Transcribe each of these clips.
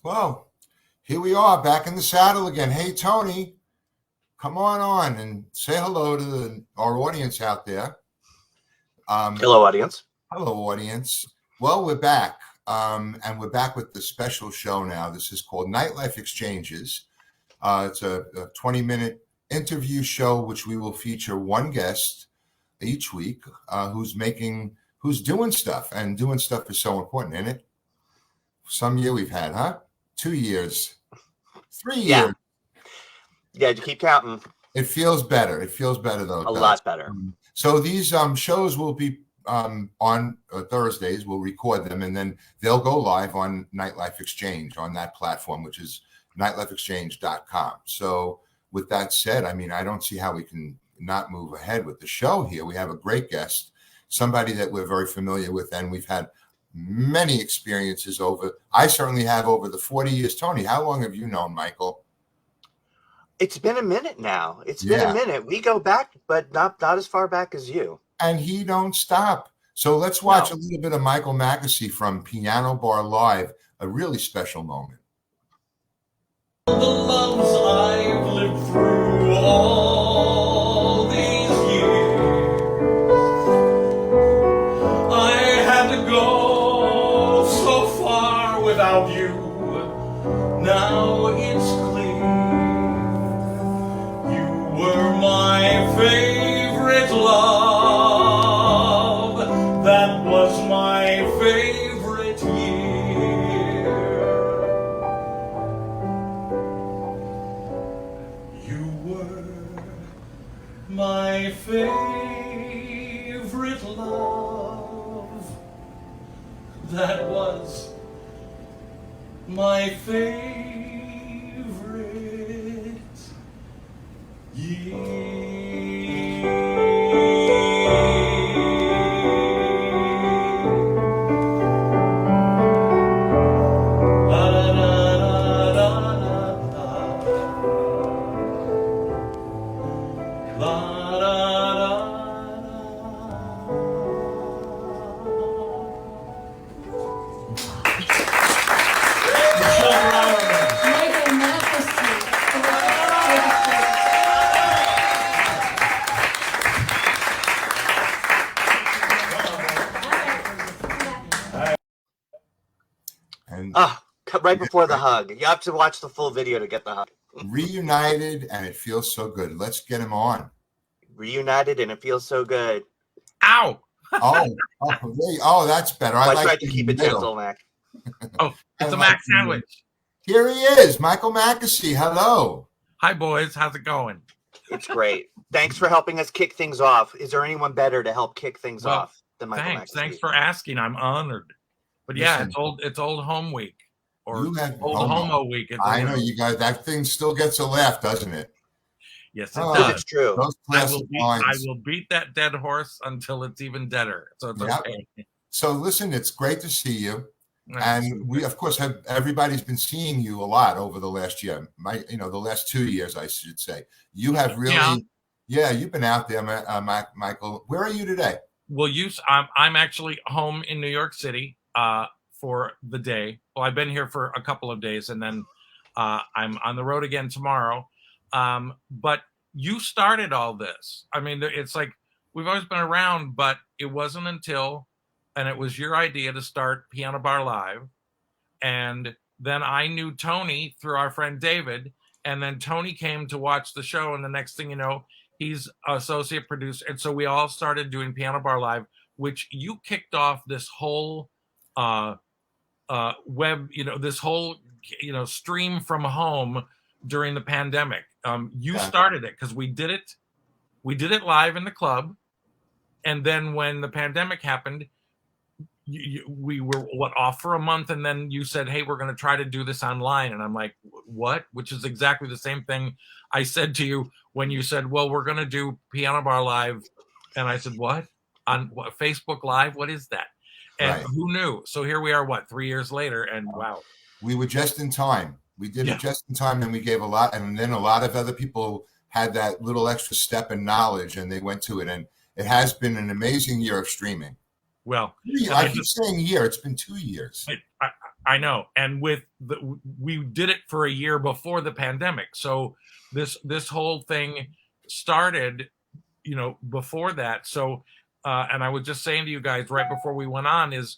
Well, here we are back in the saddle again. Hey, Tony, come on and say hello to our audience out there. Hello, audience. Hello, audience. Well, we're back, and we're back with the special show now. This is called NiteLife Exchanges. It's a 20-minute interview show, which we will feature one guest each week who's doing stuff, and doing stuff is so important, isn't it? Some year we've had, 2 years, 3 years. Yeah, you keep counting. It feels better. It feels better, though. A lot better. So these shows will be on Thursdays. We'll record them, and then they'll go live on NiteLife Exchange on that platform, which is NiteLifeExchange.com. So with that said, I mean, I don't see how we can not move ahead with the show here. We have a great guest, somebody that we're very familiar with, and we've had many experiences I certainly have over the 40 years. Tony, how long have you known Michael? It's been a minute now. It's been a minute. We go back, but not as far back as you. And he don't stop. So let's watch a little bit of Michael McAssey from Piano Bar Live, a really special moment. The loves I've lived through all these years, I had to go so far without you. Now it's clear you were my favorite love. That was my favorite year. You were my favorite love. That was my favorite year. Right before the hug. You have to watch the full video to get the hug. Reunited, and it feels so good. Let's get him on. Reunited, and it feels so good. Ow! Oh, that's better. I tried to keep it gentle, Mac. Oh, it's a Mac sandwich. Here he is, Michael McAssey. Hello. Hi, boys. How's it going? It's great. Thanks for helping us kick things off. Is there anyone better to help kick things off than Michael McAssey? Thanks for asking. I'm honored. But yeah, it's old home week. Or old homo week. I know you guys. That thing still gets a laugh, doesn't it? Yes, it does. It's true. I will beat that dead horse until it's even deader. So it's okay. So listen, it's great to see you. And we, of course, everybody's been seeing you a lot over the last year. The last 2 years, I should say. You have really, you've been out there, Michael. Where are you today? Well, I'm actually home in New York City for the day. Well, I've been here for a couple of days, and then I'm on the road again tomorrow. But you started all this. I mean, it's like we've always been around, but it wasn't until, and it was your idea to start Piano Bar Live. And then I knew Tony through our friend David, and then Tony came to watch the show, and the next thing you know, he's associate producer. And so we all started doing Piano Bar Live, which you kicked off this whole web, this whole, stream from home during the pandemic. You started it because we did it live in the club. And then when the pandemic happened, we were off for a month. And then you said, hey, we're going to try to do this online. And I'm like, what? Which is exactly the same thing I said to you when you said, well, we're going to do Piano Bar Live. And I said, what? On what, Facebook Live? What is that? And who knew? So here we are, 3 years later, and wow. We were just in time. We did it just in time, and we gave a lot. And then a lot of other people had that little extra step in knowledge, and they went to it. And it has been an amazing year of streaming. Well, I keep saying year. It's been 2 years. I know. And we did it for a year before the pandemic. So this whole thing started, before that. So, and I was just saying to you guys right before we went on is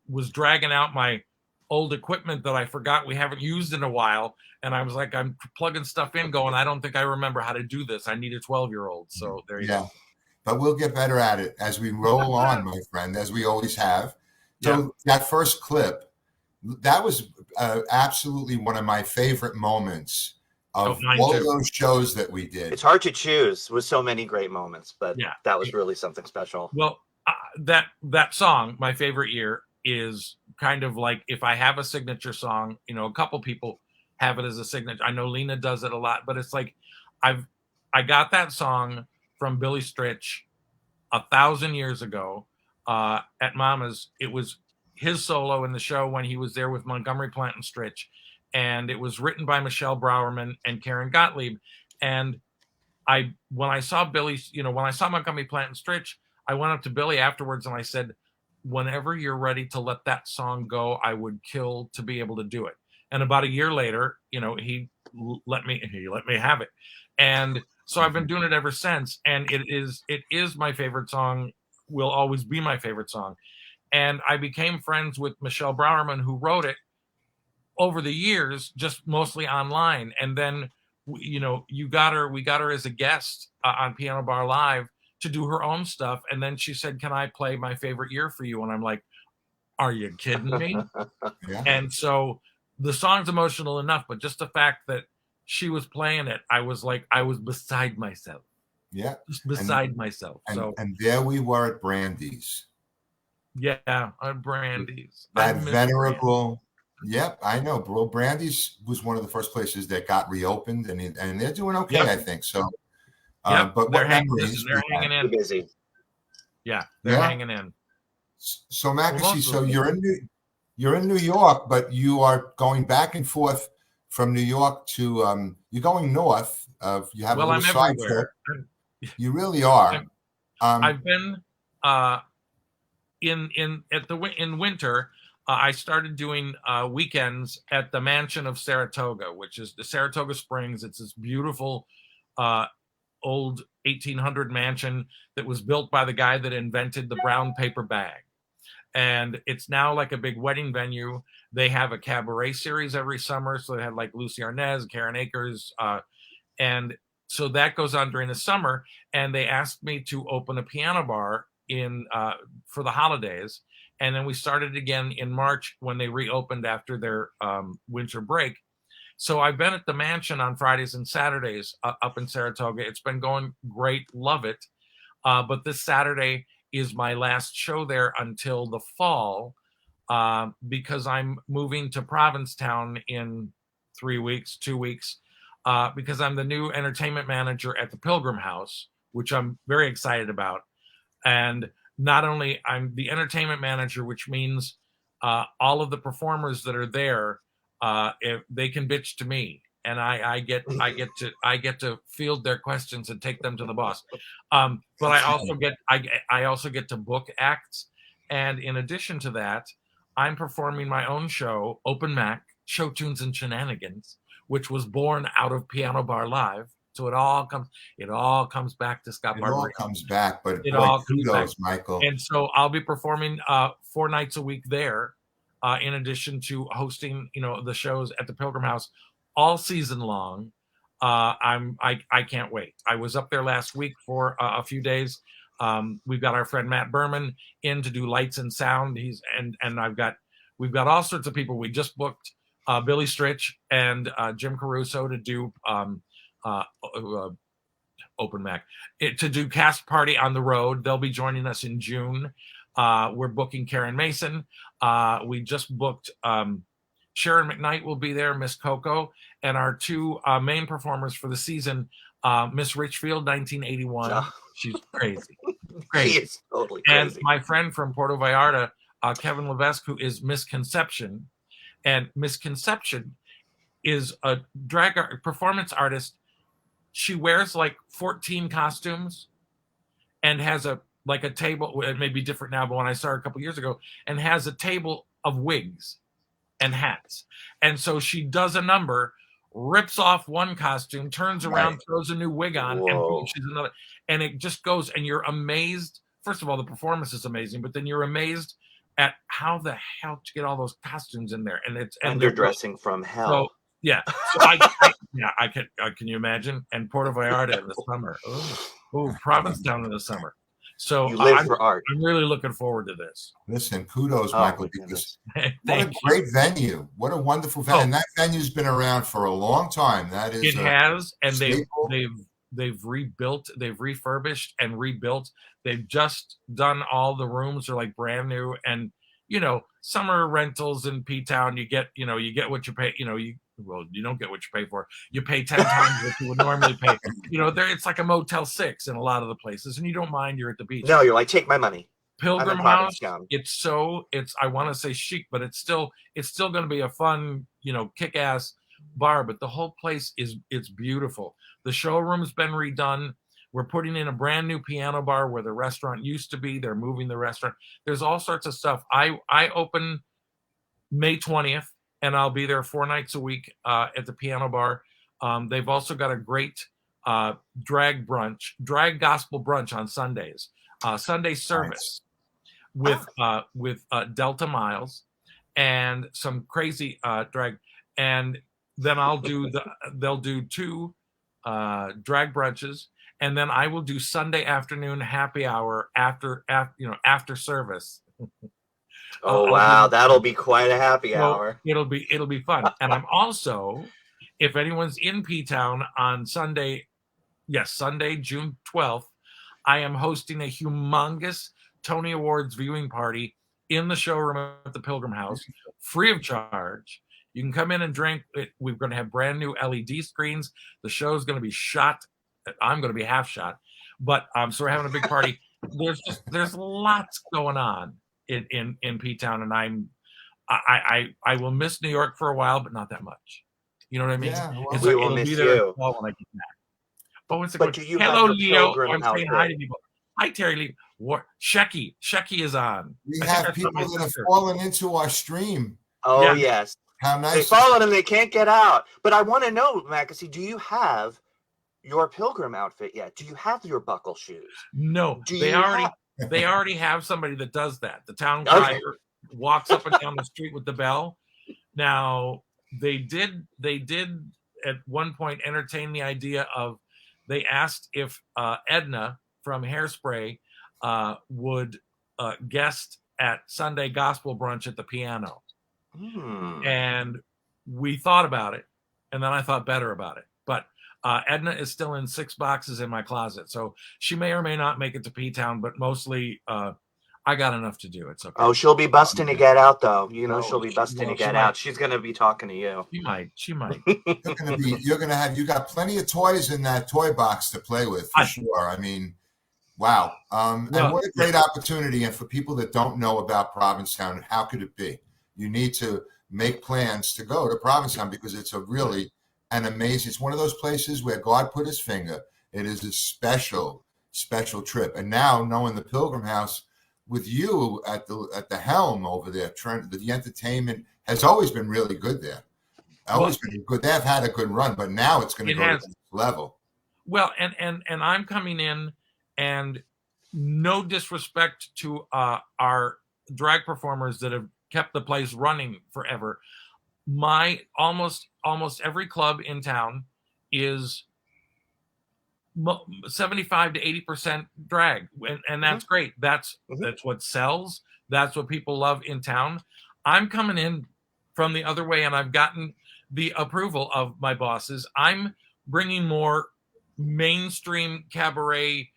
was dragging out my old equipment that I forgot we haven't used in a while. And I was like, I'm plugging stuff in going, I don't think I remember how to do this. I need a 12-year-old. So there you go. But we'll get better at it as we roll on, my friend, as we always have. So that first clip, that was absolutely one of my favorite moments of all of those shows that we did. It's hard to choose with so many great moments, but that was really something special. Well, that song, My Favorite Year, is kind of like if I have a signature song, a couple people have it as a signature. I know Lena does it a lot, but it's like I got that song from Billy Stritch 1,000 years ago at Mama's. It was his solo in the show when he was there with Montgomery Plant and Stritch, and it was written by Michelle Browerman and Karen Gottlieb. And when I saw Montgomery Plant and Stritch, I went up to Billy afterwards and I said, whenever you're ready to let that song go, I would kill to be able to do it. And about a year later, he let me have it. And so I've been doing it ever since. And it is my favorite song, will always be my favorite song. And I became friends with Michelle Browerman, who wrote it over the years, just mostly online. And then, we got her as a guest on Piano Bar Live to do her own stuff. And then she said, can I play My Favorite Year for you? And I'm like, are you kidding me? And so the song's emotional enough, but just the fact that she was playing it, I was beside myself. Yeah. Just beside myself. And there we were at Brandy's. Yeah, at Brandy's. That venerable. Yep, I know, bro. Brandy's was one of the first places that got reopened, and they're doing okay, I think. So, but they're what memories? They're hanging in. Busy. Yeah, they're hanging in. So, McAssey, so you're in New York, but you are going back and forth from New York to you're going north. You have a little side trip. You really are. I've been in winter. I started doing weekends at the mansion of Saratoga, which is the Saratoga Springs. It's this beautiful old 1800 mansion that was built by the guy that invented the brown paper bag. And it's now like a big wedding venue. They have a cabaret series every summer. So they had like Lucy Arnaz, Karen Akers. And so that goes on during the summer. And they asked me to open a piano bar for the holidays. And then we started again in March when they reopened after their winter break. So I've been at the mansion on Fridays and Saturdays up in Saratoga. It's been going great. Love it. But this Saturday is my last show there until the fall because I'm moving to Provincetown in 2 weeks, because I'm the new entertainment manager at the Pilgrim House, which I'm very excited about. And not only I'm the entertainment manager, which means all of the performers that are there, if they can bitch to me, and I get to field their questions and take them to the boss. But I also get to book acts, and in addition to that, I'm performing my own show, Open Mac, Show Tunes and Shenanigans, which was born out of Piano Bar Live. So it all comes back to Scott Barber. It all comes back, but it all comes back, back. Michael. And so I'll be performing 4 nights a week there, in addition to hosting, the shows at the Pilgrim House all season long. I can't wait. I was up there last week for a few days. We've got our friend Matt Berman in to do lights and sound. We've got all sorts of people. We just booked Billy Stritch and Jim Caruso to do Open Mac to do Cast Party on the Road. They'll be joining us in June. We're booking Karen Mason. We just booked Sharon McKnight will be there, Miss Coco, and our 2 main performers for the season, Miss Richfield, 1981. Oh. She's crazy. She is totally crazy. And my friend from Puerto Vallarta, Kevin Levesque, who is Miss Conception. And Miss Conception is a drag performance artist. She wears like 14 costumes and has a table. It may be different now, but when I saw her a couple years ago, and has a table of wigs. and hats. And so she does a number, rips off one costume, turns around, throws a new wig on, and she's another. And it just goes, and you're amazed. First of all, the performance is amazing, but then you're amazed at how the hell to get all those costumes in there. And they're dressing from hell. So, yeah. So I can you imagine? And Puerto Vallarta in the summer. Oh, Provincetown in the summer. So you live for art. I'm really looking forward to this. Listen, kudos, Michael, because what a you. great venue. What a wonderful venue. And that venue's been around for a long time. That is it has, and staple. they've rebuilt, they've refurbished and rebuilt. They've just done all the rooms are like brand new. And summer rentals in P-Town, you get what you pay, you don't get what you pay for. You pay 10 times what you would normally pay. It's like a Motel 6 in a lot of the places, and you don't mind, you're at the beach. No, you're like, take my money. Pilgrim House, it's I want to say chic, but it's still going to be a fun, kick-ass bar, but the whole place it's beautiful. The showroom's been redone. We're putting in a brand new piano bar where the restaurant used to be. They're moving the restaurant. There's all sorts of stuff. I open May 20th, and I'll be there 4 nights a week at the piano bar. They've also got a great drag gospel brunch on Sundays. Sunday service with Delta Miles and some crazy drag. And then they'll do 2 drag brunches. And then I will do Sunday afternoon happy hour after service. Wow, that'll be quite a happy hour. It'll be fun. And I'm also, if anyone's in P-Town on Sunday, June 12th, I am hosting a humongous Tony Awards viewing party in the showroom at the Pilgrim House, free of charge. You can come in and drink. We're going to have brand new LED screens. The show's going to be shot. I'm going to be half shot, but so we're having a big party. There's lots going on in P-Town, and I will miss New York for a while, but not that much. You know what I mean? Yeah, well, we will miss you. When I get back. Oh, it's hello, Leo. I'm saying hi to people. Hi, Terry Lee. What? Shecky is on. We have people that have fallen into our stream. Oh, yeah. Yes. How nice. They fallen and they can't get out. But I want to know, McAssey, do you have your pilgrim outfit yet? Do you have your buckle shoes? No, they already have somebody that does that. The town crier walks up and down the street with the bell. Now, they did at one point entertain the idea of, they asked if Edna from Hairspray would guest at Sunday gospel brunch at the piano. And we thought about it, and then I thought better about it. But Edna is still in 6 boxes in my closet, so she may or may not make it to P-Town, but mostly I got enough to do. It's okay. Oh, she'll be busting to get out, though. She'll be busting to get out. She's going to be talking to you. She might. You got plenty of toys in that toy box to play with, for sure. I mean, wow. And what a great opportunity. And for people that don't know about Provincetown, how could it be? You need to make plans to go to Provincetown, because it's an amazing, it's one of those places where God put his finger. It is a special, special trip. And now, knowing the Pilgrim House with you at the helm over there, the entertainment has always been really good there. Always been good. They've had a good run, but now it's going to go to the next level. Well, and I'm coming in, and no disrespect to our drag performers that have kept the place running forever. My almost every club in town is 75 to 80% drag, and that's great. That's what sells. That's what people love in town. I'm coming in from the other way, and I've gotten the approval of my bosses. I'm bringing more mainstream cabaret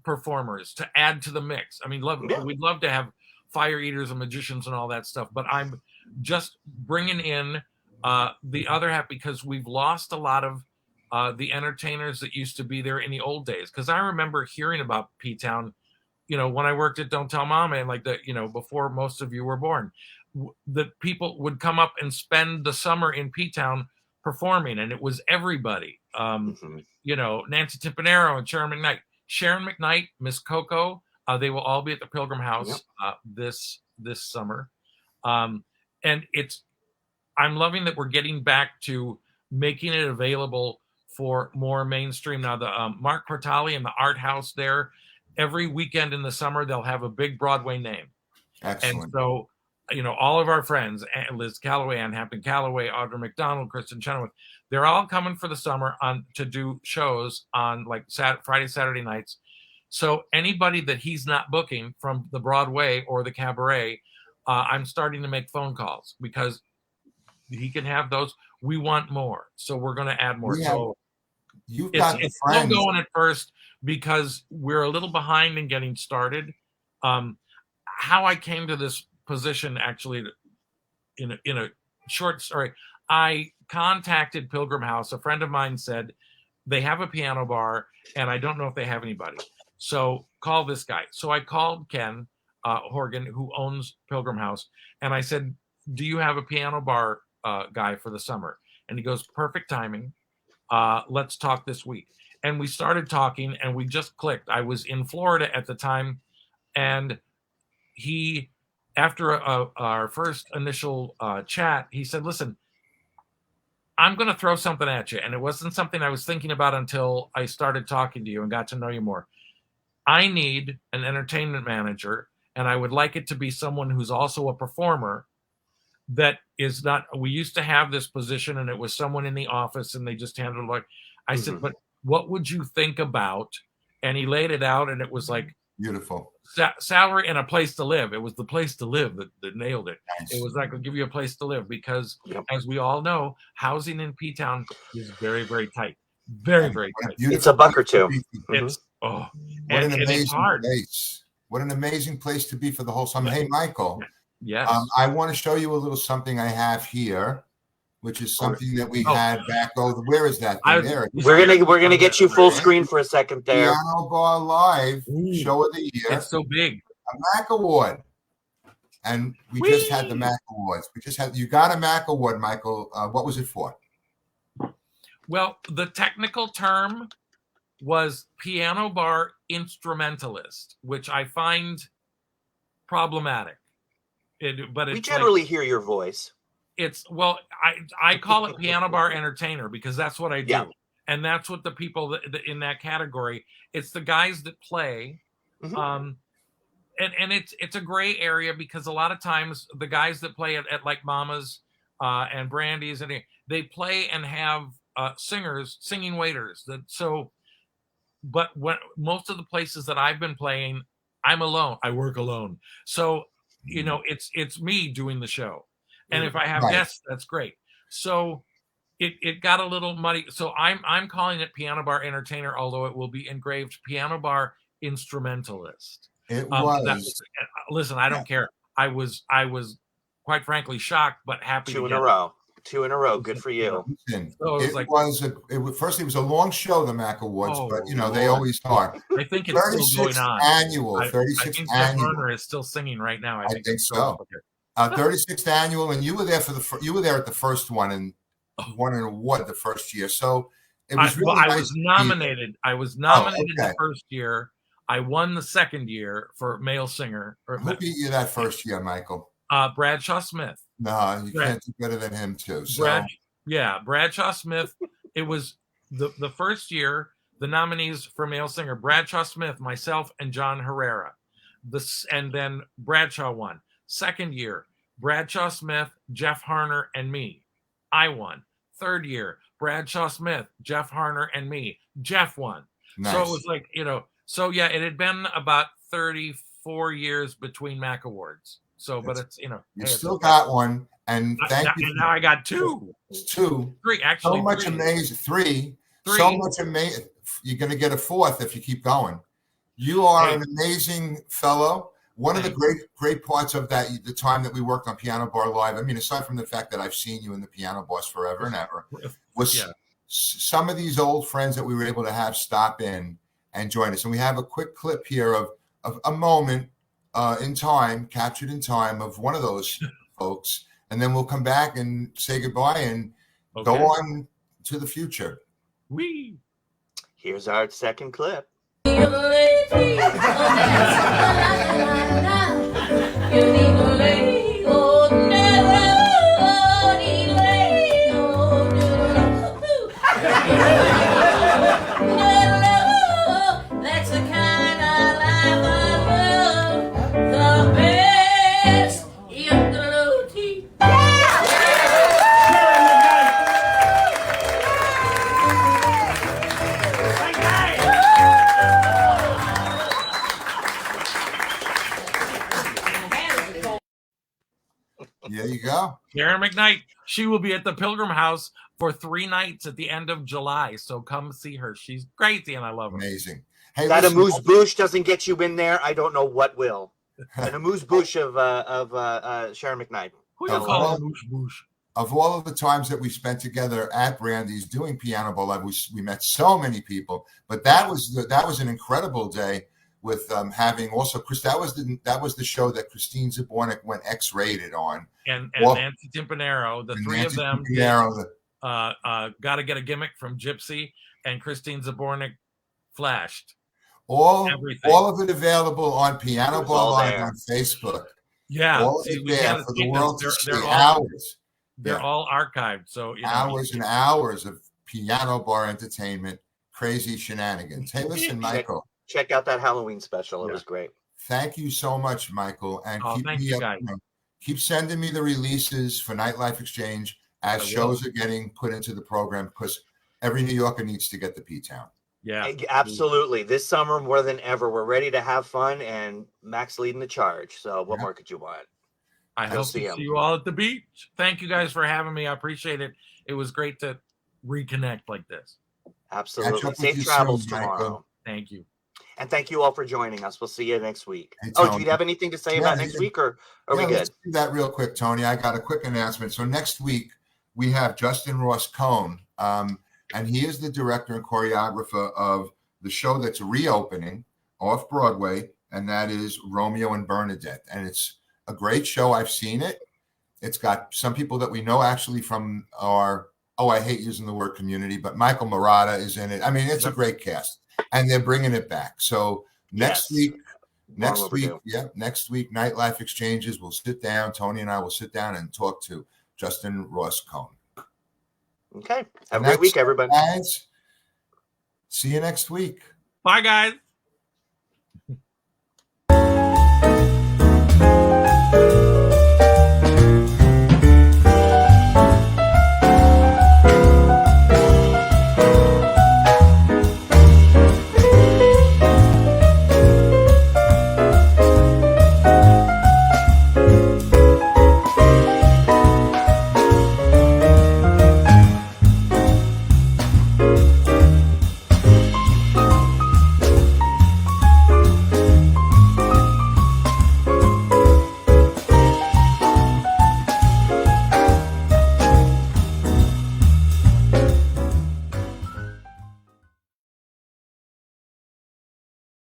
performers to add to the mix. I mean, we'd love to have fire eaters and magicians and all that stuff, but I'm just bringing in the other half, because we've lost a lot of the entertainers that used to be there in the old days. Because I remember hearing about P-Town, when I worked at Don't Tell Mama, and before most of you were born, that people would come up and spend the summer in P-Town performing, and it was everybody. Nancy Timpanaro and Sharon McKnight, Miss Coco. They will all be at the Pilgrim House this summer, and I'm loving that we're getting back to making it available for more mainstream. Now, the Mark Portali and the Art House there, every weekend in the summer, they'll have a big Broadway name. Excellent. And so, all of our friends, Liz Calloway, Ann Hampton Calloway, Audra McDonald, Kristen Chenoweth, they're all coming for the summer to do shows on like Friday, Saturday nights. So anybody that he's not booking from the Broadway or the Cabaret, I'm starting to make phone calls because he can have those. We want more, so we're going to add more. You've got it's friends. still going at first because we're a little behind in getting started. How I came to this position, actually, in a short story, I contacted Pilgrim House. A friend of mine said they have a piano bar, and I don't know if they have anybody. So call this guy. So I called Ken Horgan, who owns Pilgrim House, and I said, "Do you have a piano bar guy for the summer?" And he goes, "Perfect timing. Let's talk this week." And we started talking, and we just clicked. I was in Florida at the time, and he, after our first initial chat, he said, "Listen, I'm going to throw something at you." And it wasn't something I was thinking about until I started talking to you and got to know you more. I need an entertainment manager, and I would like it to be someone who's also a performer. That is not, we used to have this position and it was someone in the office and they just handled it. Like, I said, "But what would you think about?" And he laid it out, and it was like, beautiful. Salary and a place to live. It was the place to live that nailed it. Nice. It was like, "I'll give you a place to live," because as we all know, housing in P-Town is very, very tight. Very, very tight. It's a buck or two. It's, what an amazing place. What an amazing place to be for the whole summer. Hey, Michael. Yes. I want to show you a little something I have here, which is something that we had back over. Where is that thing? There it is. We're gonna get you full screen for a second there. Piano Bar Live Show of the Year. It's so big. A Mac Award. And we just had the Mac Awards. You got a Mac Award, Michael. What was it for? Well, the technical term was Piano Bar Instrumentalist, which I find problematic. We generally hear your voice. I call it Piano Bar Entertainer because that's what I do. Yeah. And that's what the people that in that category, it's the guys that play. And it's a gray area because a lot of times the guys that play at like Mama's and Brandy's, and they play and have singing waiters. But when most of the places that I've been playing, I'm alone. I work alone. So, it's me doing the show. And if I have guests, that's great. So it got a little muddy. So I'm calling it Piano Bar Entertainer, although it will be engraved Piano Bar Instrumentalist. It was. Listen, I don't care. I was quite frankly shocked, but happy. Two in a row. Good for you. Listen, So it was a long show, the Mac Awards, but they always are. I think it's still going on. Annual, 36th I think annual. Jeff Turner is still singing right now. I think so. 36th annual, and you were there you were there at the first one and won an award the first year. So it was really nice. I was nominated. I was nominated the first year. I won the second year for male singer. Who beat you that first year, Michael? Bradshaw Smith. No, you can't do better than him too. So. Bradshaw Smith. It was the first year. The nominees for male singer: Bradshaw Smith, myself, and John Herrera. And then Bradshaw won. Second year, Bradshaw Smith, Jeff Harner, and me. I won. Third year, Bradshaw Smith, Jeff Harner, and me. Jeff won. Nice. So it was like, it had been about 34 years between Mac Awards. So, but it's, you still got one. And thank you. And now I got two. Three, actually. So much amazing. Three. So much amazing. You're going to get a fourth if you keep going. You are an amazing fellow. One of the great parts of the time that we worked on Piano Bar Live, I mean, aside from the fact that I've seen you in the piano bars forever and ever, was some of these old friends that we were able to have stop in and join us. And we have a quick clip here of a moment in time, captured in time, of one of those folks. And then we'll come back and say goodbye and go on to the future. Here's our second clip. There you go. Sharon McKnight. She will be at the Pilgrim House for 3 nights at the end of July. So come see her. She's crazy and I love her. Amazing. Hey, That listen, amuse bouche doesn't get you in there. I don't know what will. An amuse bouche of Sharon McKnight. Who you Of call all- Moosh Boosh? of all of the times that we spent together at Brandy's doing Piano Bar Live, we met so many people. But that was an incredible day with having also Chris. That was the show that Christine Zabornik went X-rated on, And Well- Nancy Timpanero. The and three Nancy of them did, Timpanero, Gotta Get a Gimmick from Gypsy, and Christine Zabornik flashed. Everything. all of it available on Piano It was Bar all Live there. on Facebook. Yeah, All of see, it we there gotta for see the them. world to see. They're Yeah. all archived. So you know, Hours and hours of piano bar entertainment, crazy shenanigans. Hey, listen, Michael. Check out that Halloween special. It Yeah. was great. Thank you so much, Michael, and Oh, keep thank me you, up. guys. Keep sending me the releases for NiteLife Exchange as I will. shows are getting put into the program because every New Yorker needs to get the P-Town. yeah, Absolutely. This summer, more than ever, we're ready to have fun, and Mac's leading the charge. So what Yeah. more could you want? I Go hope see to 'em. see you all at the beach. Thank you guys for having me. I appreciate it. It was great to reconnect like this. Absolutely. with Safe you travels soon, Michael. tomorrow. Thank you. And thank you all for joining us. We'll see you next week. Hey, Oh, do Tony. you have anything to say Yeah, about next week, or are we let's good? do that real quick, Tony. I got a quick announcement. So next week we have Justin Ross Cohn, and he is the director and choreographer of the show that's reopening off Broadway, and that is Romeo and Bernadette. And it's a great show. I've seen it. It's got some people that we know actually from our, I hate using the word community, but Michael Murata is in it. I mean, it's a great cast, and they're bringing it back. So next Yes. week, Long overdue. next week, NiteLife Exchanges, we'll sit down. Tony and I will sit down and talk to Justin Ross Cohn. Okay. Have And a great week, that's- everybody. Guys, see you next week. Bye, guys.